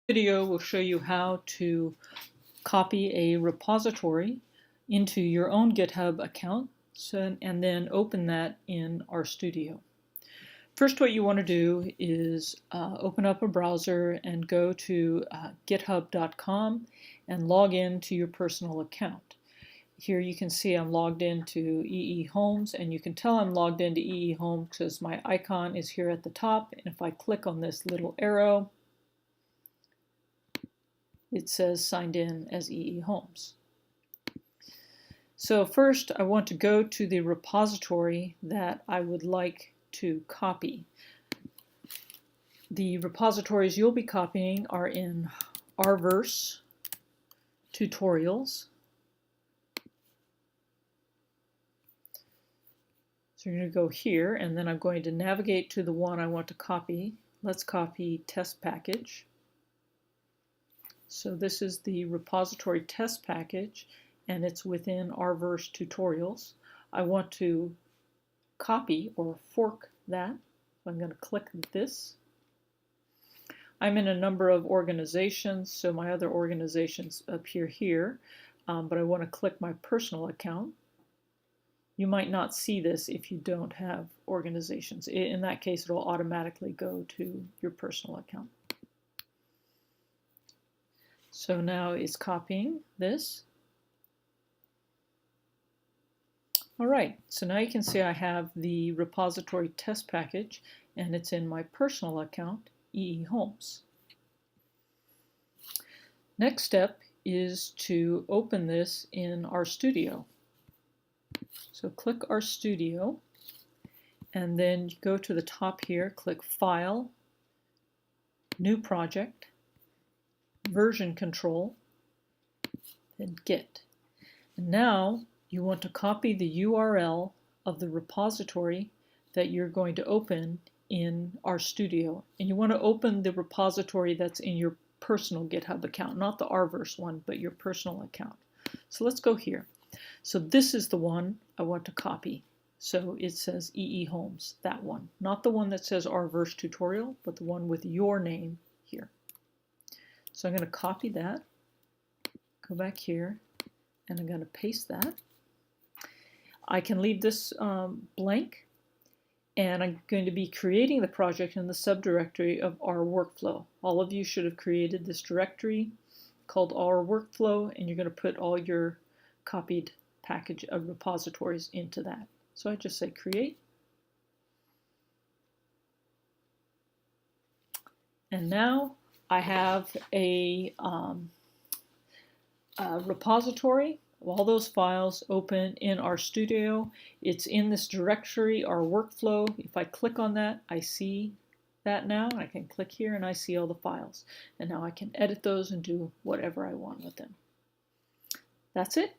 Video will show you how to copy a repository into your own GitHub account and then open that in RStudio. First, what you want to do is open up a browser and go to github.com and log in to your personal account. Here you can see I'm logged into EEHolmes, and you can tell I'm logged into EEHolmes because my icon is here at the top, and if I click on this little arrow, it says signed in as EEHolmes. So first I want to go to the repository that I would like to copy. The repositories you'll be copying are in RStudio tutorials. So you're going to go here, and then I'm going to navigate to the one I want to copy. Let's copy test package. So this is the repository test package, and it's within RStudio tutorials. I want to copy or fork that. So I'm going to click this. I'm in a number of organizations, so my other organizations appear here, but I want to click my personal account. You might not see this if you don't have organizations. In that case, it'll automatically go to your personal account. So now it's copying this. All right, so now you can see I have the repository test package, and it's in my personal account, EEHolmes. Next step is to open this in RStudio. So click RStudio, and then you go to the top here, click File, New Project, Version Control, then Git. And now you want to copy the URL of the repository that you're going to open in RStudio. And you want to open the repository that's in your personal GitHub account, not the RStudio one, but your personal account. So let's go here. So this is the one I want to copy. So it says EEHolmes, that one. Not the one that says RStudio tutorial, but the one with your name here. So I'm going to copy that, go back here, and I'm going to paste that. I can leave this blank, and I'm going to be creating the project in the subdirectory of our workflow. All of you should have created this directory called our workflow, and you're going to put all your copied package of repositories into that. So I just say create. And now I have a repository of all those files open in RStudio. It's in this directory, our workflow. If I click on that, I see that now. I can click here and I see all the files. And now I can edit those and do whatever I want with them. That's it.